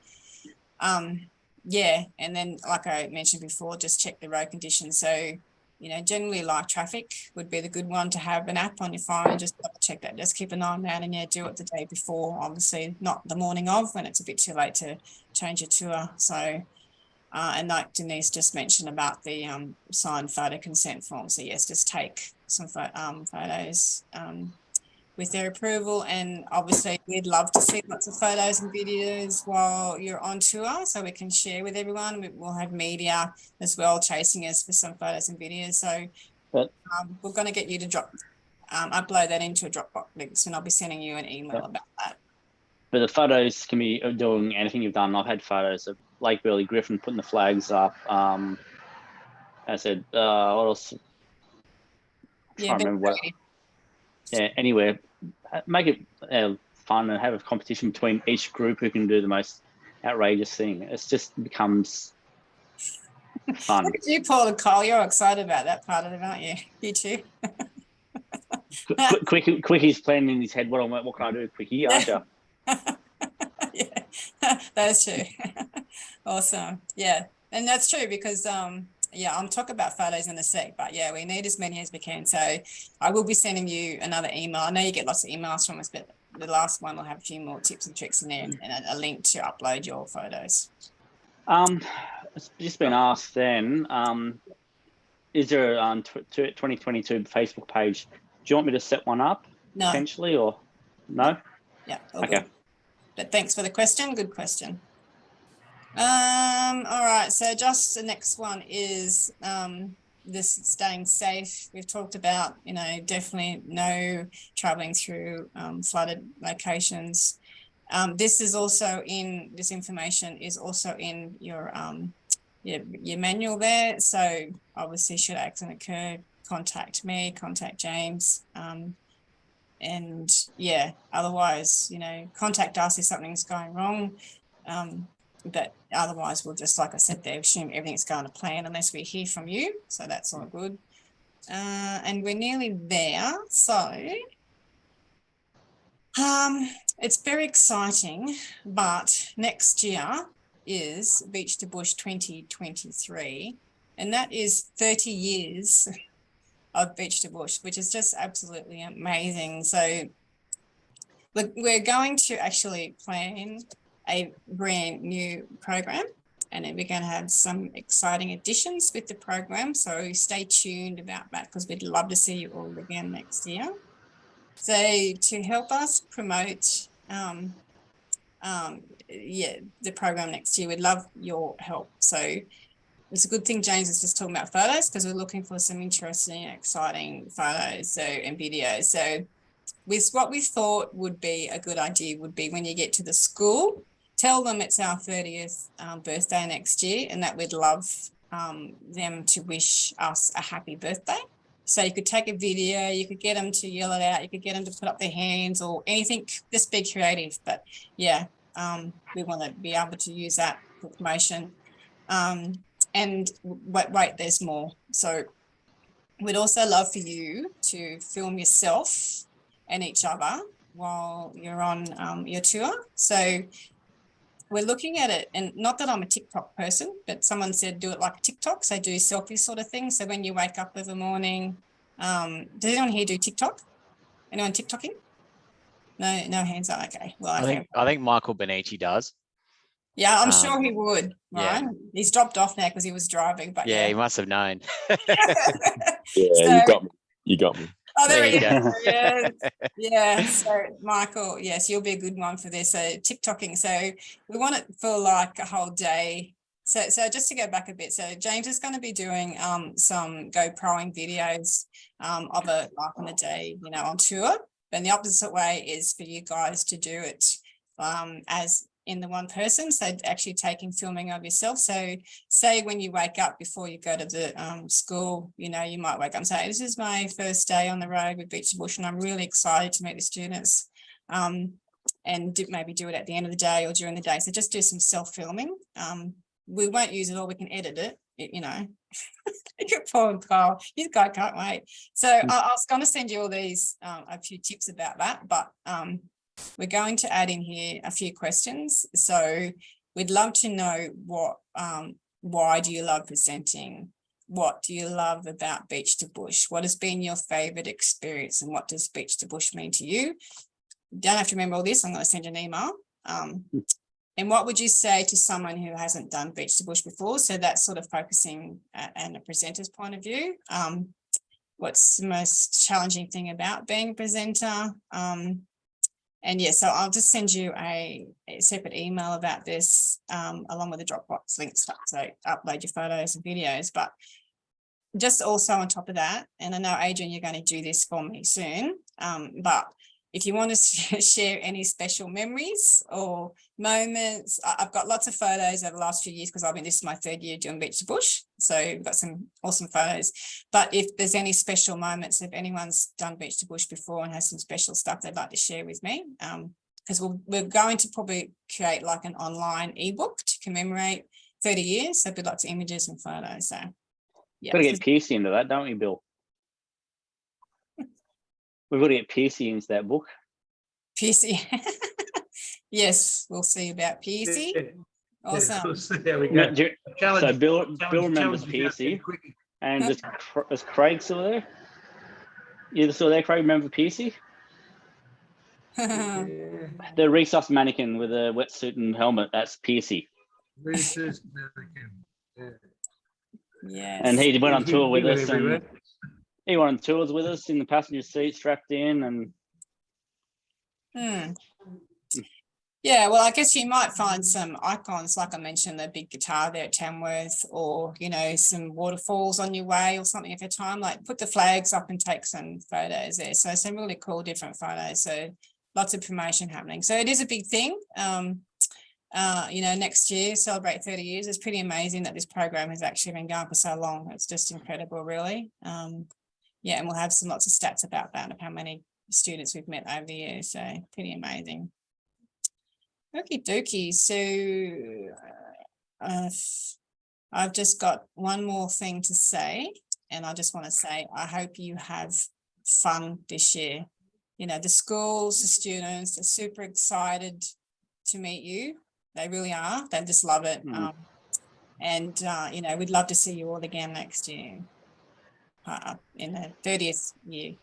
yeah, and then like I mentioned before, just check the road conditions. So, you know, generally live traffic would be the good one to have an app on your phone. Just double check that. Just keep an eye on that, and yeah, do it the day before. Obviously, not the morning of when it's a bit too late to change your tour. So, and like Denise just mentioned about the signed photo consent form. So yes, just take some photos with their approval, and obviously we'd love to see lots of photos and videos while you're on tour so we can share with everyone. We'll have media as well chasing us for some photos and videos. So we're going to get you to upload that into a Dropbox link, and I'll be sending you an email about that. But the photos can be doing anything you've done. I've had photos of Lake Burley Griffin putting the flags up. I said, what else? Yeah, remember what. Yeah, anywhere, make it fun and have a competition between each group who can do the most outrageous thing. It just becomes fun. Look at you, Paul and Cole. You're excited about that part of it, aren't you? You too. Quickie's planning in his head, what can I do, Quickie, aren't you? Yeah, that's true. Awesome. Yeah, and that's true because yeah, I'll talk about photos in a sec, but yeah, we need as many as we can. So I will be sending you another email. I know you get lots of emails from us, but the last one will have a few more tips and tricks in there and a link to upload your photos. It's just been asked then, is there a 2022 Facebook page? Do you want me to set one up potentially, or no? Yeah, okay. Good. But thanks for the question. Good question. All right, so just the next one is this staying safe. We've talked about, you know, definitely no traveling through flooded locations. This information is also in your manual there. So obviously, should accident occur, contact me, contact James. And yeah, otherwise, you know, contact us if something's going wrong. But otherwise, we'll just, like I said, they assume everything's going to plan unless we hear from you. So that's all good. And we're nearly there. So it's very exciting, but next year is Beach to Bush 2023, and that is 30 years of Beach to Bush, which is just absolutely amazing. So we're going to actually plan a brand new program, and then we're going to have some exciting additions with the program. So stay tuned about that, because we'd love to see you all again next year. So to help us promote the program next year, we'd love your help. So it's a good thing James is just talking about photos, because we're looking for some interesting, exciting photos and videos. So with what we thought would be a good idea would be, when you get to the school, tell them it's our 30th birthday next year, and that we'd love them to wish us a happy birthday. So you could take a video, you could get them to yell it out, you could get them to put up their hands or anything, just be creative. But yeah, we want to be able to use that for promotion. And wait, there's more. So we'd also love for you to film yourself and each other while you're on your tour. So we're looking at it, and not that I'm a TikTok person, but someone said do it like a TikTok, so do selfie sort of thing. So when you wake up every morning, does anyone here do TikTok? Anyone TikToking? No hands up. Okay, well, okay. I think Michael Benici does. Yeah, I'm sure he would, right? Yeah. He's dropped off now because he was driving, but yeah, he must have known. Yeah, you got me. Oh, there There he you go. is. Yes. Yeah. So Michael, yes, you'll be a good one for this. So TikToking. So we want it for like a whole day. So just to go back a bit, so James is going to be doing some GoProing videos of a like on a day, you know, on tour. And the opposite way is for you guys to do it as in the one person, so actually taking filming of yourself. So say when you wake up before you go to the school, you know, you might wake up and say, this is my first day on the road with Beach to Bush, and I'm really excited to meet the students, and maybe do it at the end of the day or during the day. So just do some self-filming. We won't use it all, we can edit it, you know. Poor Kyle, his guy can't wait. So I was going to send you all these, a few tips about that, but we're going to add in here a few questions. So we'd love to know why do you love presenting? What do you love about Beach to Bush? What has been your favorite experience, and what does Beach to Bush mean to you? You don't have to remember all this. I'm going to send you an email. And what would you say to someone who hasn't done Beach to Bush before? So that's sort of focusing and a presenter's point of view. What's the most challenging thing about being a presenter? And yeah, so I'll just send you a separate email about this along with the Dropbox link stuff. So upload your photos and videos, but just also on top of that, and I know, Adrian, you're going to do this for me soon, but if you want to share any special memories or moments, I've got lots of photos over the last few years, because this is my third year doing Beach to Bush. So we've got some awesome photos. But if there's any special moments, if anyone's done Beach to Bush before and has some special stuff they'd like to share with me, because we're going to probably create like an online ebook to commemorate 30 years. So there'll be lots of images and photos. So yeah. Got to get Piercy into that, don't we, Bill? We've got to get Piercy into that book. Piercy. Yes, we'll see about Piercy. Awesome. There we go. So Bill remembers Piercy, and is Craig still there? You still there, Craig? Remember Piercy? The resus mannequin with a wetsuit and helmet. That's Piercy. Resus mannequin. Yes. And he went on tour with us, everywhere. and he went on tours with us in the passenger seat, strapped in, and. Yeah, well, I guess you might find some icons, like I mentioned, the big guitar there at Tamworth, or, you know, some waterfalls on your way or something at a time. Like put the flags up and take some photos there. So some really cool different photos. So lots of promotion happening. So it is a big thing. You know, next year, celebrate 30 years. It's pretty amazing that this program has actually been going for so long. It's just incredible, really. Yeah, and we'll have lots of stats about that, of how many students we've met over the years. So pretty amazing. Okie dokie. So I've just got one more thing to say, and I just want to say I hope you have fun this year. You know, the schools, the students are super excited to meet you. They really are. They just love it. And you know, we'd love to see you all again next year in the 30th year.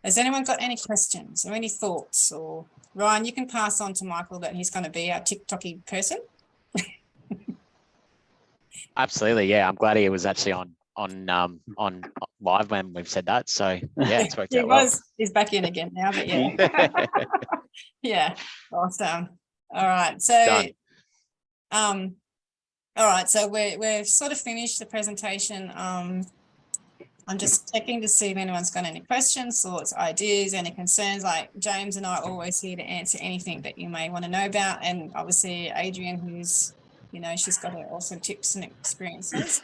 Has anyone got any questions or any thoughts? Or Ryan, you can pass on to Michael that he's going to be our TikToky person. Absolutely, yeah. I'm glad he was actually on live when we've said that. So yeah, it's worked out well. He's back in again now, but yeah. Yeah, awesome. All right, so all right, so we've sort of finished the presentation. I'm just checking to see if anyone's got any questions, thoughts, ideas, any concerns. Like James and I are always here to answer anything that you may want to know about. And obviously Adrian, who's, you know, she's got awesome tips and experiences.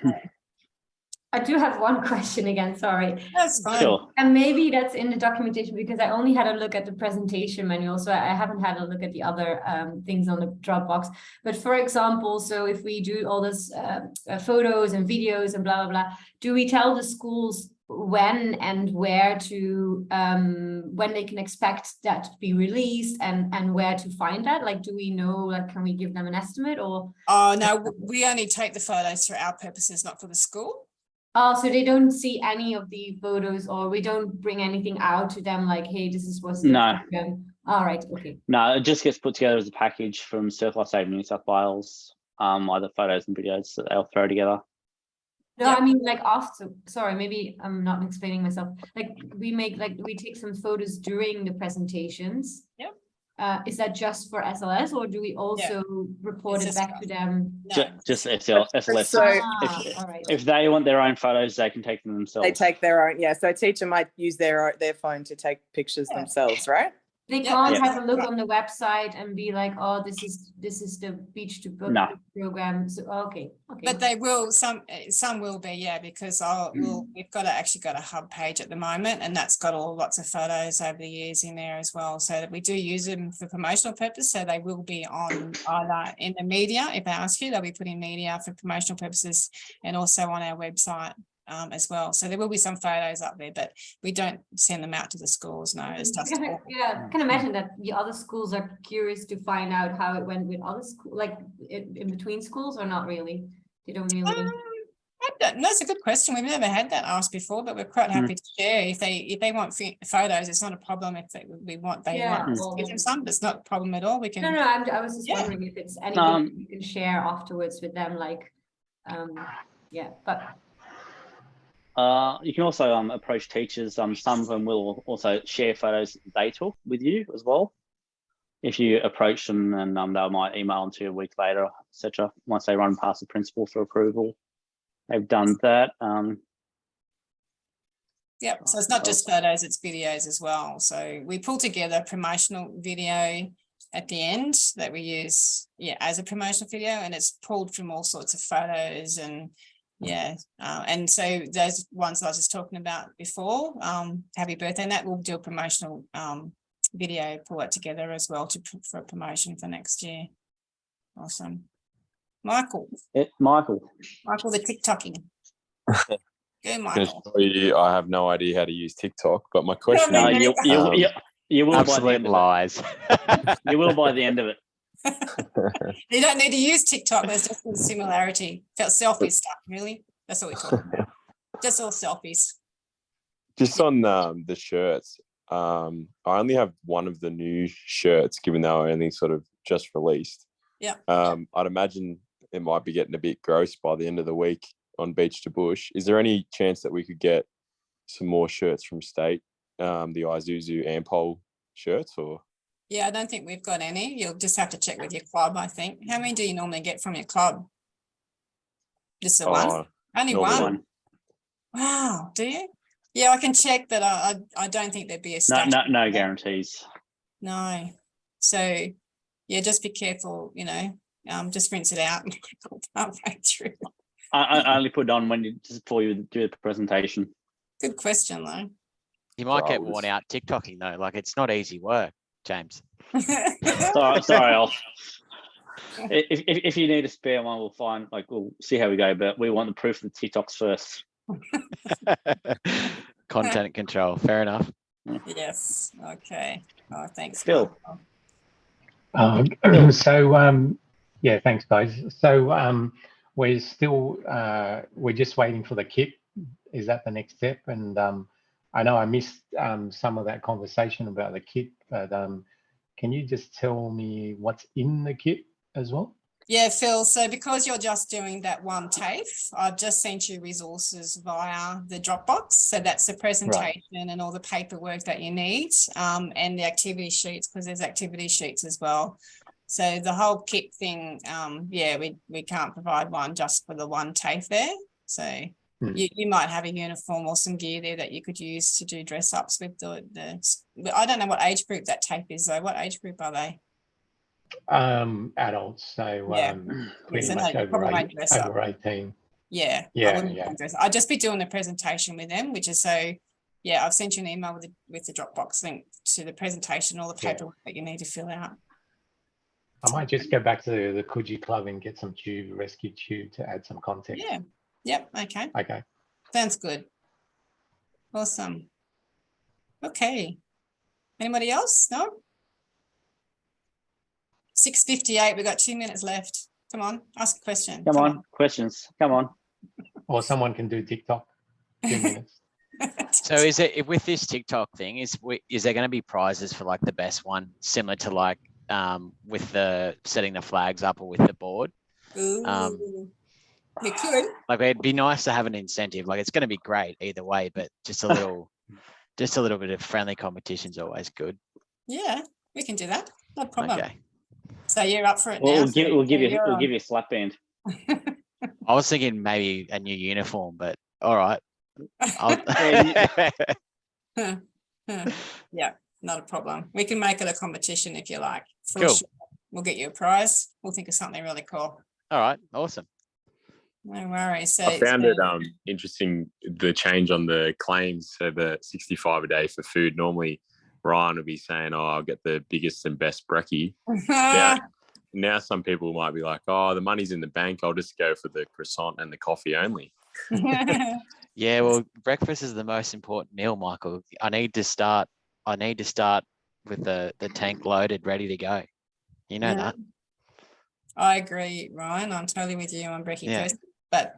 I do have one question again, sorry. That's fine. Sure. And maybe that's in the documentation, because I only had a look at the presentation manual, so I haven't had a look at the other things on the Dropbox. But for example, so if we do all this photos and videos and blah, blah, blah, do we tell the schools when and where to, when they can expect that to be released and where to find that? Like, do we know, like, can we give them an estimate or? Oh, no, we only take the photos for our purposes, not for the school. Oh, so they don't see any of the photos, or we don't bring anything out to them like, hey, this is what's No. All right, okay. No, it just gets put together as a package from Surf Life Saving New South Wales, either photos and videos that they'll throw together. No, I mean, like after, sorry, maybe I'm not explaining myself. Like we take some photos during the presentations. Yep. Is that just for SLS, or do we also report it back to them? Just SLS. So If they want their own photos, they can take them themselves. they take their own, yeah. So a teacher might use their phone to take pictures themselves, right? They can't have a look on the website and be like, oh, this is the Beach to Book program. So okay. But they will, some will be, yeah, because we've actually got a hub page at the moment, and that's got lots of photos over the years in there as well. So that we do use them for promotional purpose. So they will be on either in the media, if I ask you, they'll be put in media for promotional purposes, and also on our website as well. So there will be some photos up there, but we don't send them out to the schools. No, it's just I can imagine that the other schools are curious to find out how it went with other schools, like in between schools, or not really. They don't really. That's a good question. We've never had that asked before, but we're quite happy to share. If they want photos, it's not a problem. If they want to give them some, it's not a problem at all. We can. No, I was just wondering if it's anything you can share afterwards with them, like, but. You can also approach teachers. Some of them will also share photos they took with you as well. If you approach them, and they might email them to you a week later, etc. Once they run past the principal for approval, they've done that. Yep. So it's not just photos; it's videos as well. So we pull together a promotional video at the end that we use, as a promotional video, and it's pulled from all sorts of photos and. And so those ones I was just talking about before, happy birthday, and that will do a promotional video, pull it together as well for a promotion for next year. Awesome. Michael. Michael the TikToking. Go, Michael. I have no idea how to use TikTok, but my question you will absolute lies. You will by the end of it. You don't need to use TikTok. There's just a similarity. Felt selfie stuff, really. That's what we're talking about. Just all selfies. Just on the shirts, I only have one of the new shirts, given they were only sort of just released. Yeah. I'd imagine it might be getting a bit gross by the end of the week on Beach to Bush. Is there any chance that we could get some more shirts from State, the Isuzu Ampol shirts, or? Yeah, I don't think we've got any. You'll just have to check with your club, I think. How many do you normally get from your club? Just the one? Only one? Wow, do you? Yeah, I can check that. I don't think there'd be a stash. No guarantees. No. So, yeah, just be careful, just rinse it out halfway through. I only put it on before you do the presentation. Good question, though. You might get worn out TikToking though. Like, it's not easy work, James. sorry, Alf. If you need a spare one, we'll find. We'll see how we go. But we want the proof of the TikToks first. Content control. Fair enough. Yes. Okay. Oh, thanks, Phil. Yeah, thanks, guys. So we're just waiting for the kit. Is that the next step? And I know I missed some of that conversation about the kit, but can you just tell me what's in the kit as well? Yeah, Phil, so because you're just doing that one TAFE, I've just sent you resources via the Dropbox. So that's the presentation and all the paperwork that you need, and the activity sheets, because there's activity sheets as well. So the whole kit thing, we can't provide one just for the one TAFE there. So you might have a uniform or some gear there that you could use to do dress ups with I don't know what age group that TAFE is though. What age group are they? Adults, so pretty much over 18. Yeah. I'd just be doing the presentation with them, which is I've sent you an email with the Dropbox link to the presentation, all the paperwork that you need to fill out. I might just go back to the Coogee Club and get some rescue tube to add some context. Yeah. Yep. Okay. Okay. Sounds good. Awesome. Okay. Anybody else? No? 6:58. We've got 2 minutes left. Come on, ask a question. Come on. Questions. Come on. Or someone can do TikTok. 2 minutes. So is it with this TikTok thing? Is there going to be prizes for like the best one, similar to with the setting the flags up or with the board? Ooh, we could. Like, it'd be nice to have an incentive. Like, it's going to be great either way, but just a little bit of friendly competition is always good. Yeah, we can do that. No problem. Okay. So you're up for it now. We'll give you a slap band. I was thinking maybe a new uniform, but all right. Yeah, not a problem. We can make it a competition if you like. Cool. Sure. We'll get you a prize. We'll think of something really cool. All right. Awesome. No worries. So I found it interesting, the change on the claims. So the 65 a day for food. Normally Ryan would be saying, "Oh, I'll get the biggest and best brekkie." Now some people might be like, "Oh, the money's in the bank. I'll just go for the croissant and the coffee only." Yeah, well, breakfast is the most important meal, Michael. I need to start with the tank loaded, ready to go. You know that. I agree, Ryan. I'm totally with you on brekkie first. But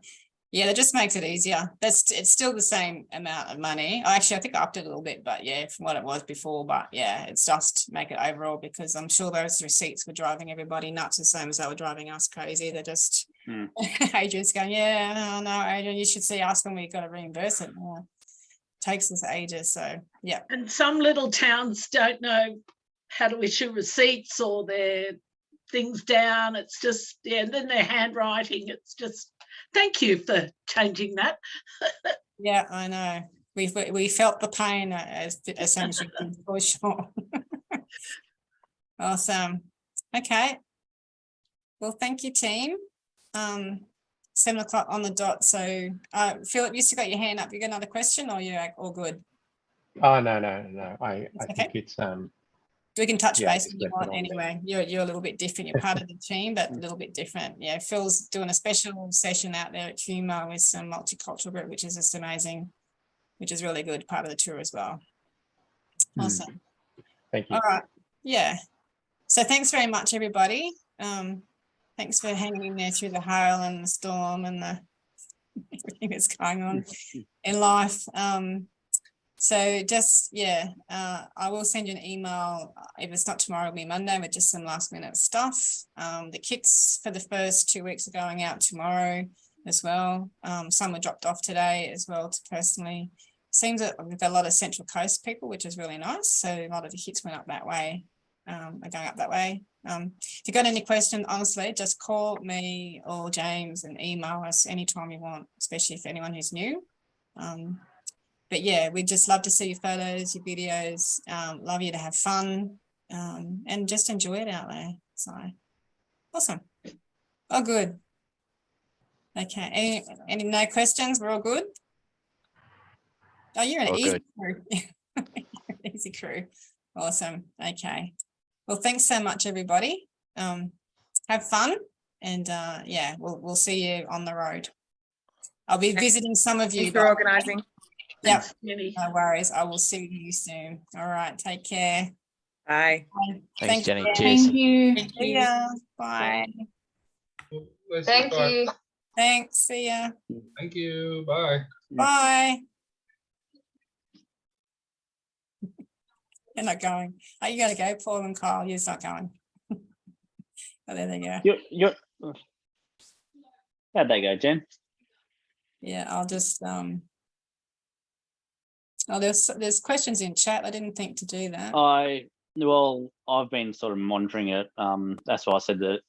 yeah, that just makes it easier. It's still the same amount of money. I think I upped it a little bit, but yeah, from what it was before. But yeah, it's just make it overall, because I'm sure those receipts were driving everybody nuts, the same as they were driving us crazy. They're just agents going, no, Adrian, you should see us when we got to reimburse it. Yeah. Takes us ages. So yeah. And some little towns don't know how to issue receipts or their things down. It's just, and then their handwriting. It's just, thank you for changing that. Yeah, I know. We felt the pain as soon as you can, for sure. Awesome. Okay. Well, thank you, team. 7 o'clock on the dot. So, Philip, you still got your hand up. You got another question, or you're all good? Oh, no. I think it's we can touch base if you want anyway. You're a little bit different. You're part of the team, but a little bit different. Yeah, Phil's doing a special session out there at Humour with some multicultural group, which is just amazing, which is really good, part of the tour as well. Awesome. Thank you. All right. Yeah. So thanks very much, everybody. Thanks for hanging in there through the hail and the storm and the everything that's going on in life. So just, yeah, I will send you an email. If it's not tomorrow, it'll be Monday with just some last minute stuff. The kits for the first 2 weeks are going out tomorrow as well. Some were dropped off today as well to personally. Seems that we've got a lot of Central Coast people, which is really nice. So a lot of the kits went up that way, are going up that way. If you've got any questions, honestly, just call me or James and email us anytime you want, especially for anyone who's new. But yeah, we'd just love to see your photos, your videos, love you to have fun and just enjoy it out there. So awesome. Oh, good. Okay, any no questions? We're all good? Oh, you're an All easy good. crew. Easy crew. Awesome. Okay. Well, thanks so much, everybody. Have fun, and yeah, we'll see you on the road. I'll be visiting some of you. Thanks for organising. Yep. No worries. I will see you soon. All right. Take care. Bye. Thanks, Jenny. you. Cheers. Thank you. See ya. Bye. Thank you. Thanks. See ya. Thank you. Bye. Bye. You're not going. Oh, you got to go, Paul and Kyle. You're not going. Oh, there they go. You're how'd they go, Jen? Yeah, I'll just oh, there's questions in chat. I didn't think to do that. I've been sort of monitoring it. That's why I said that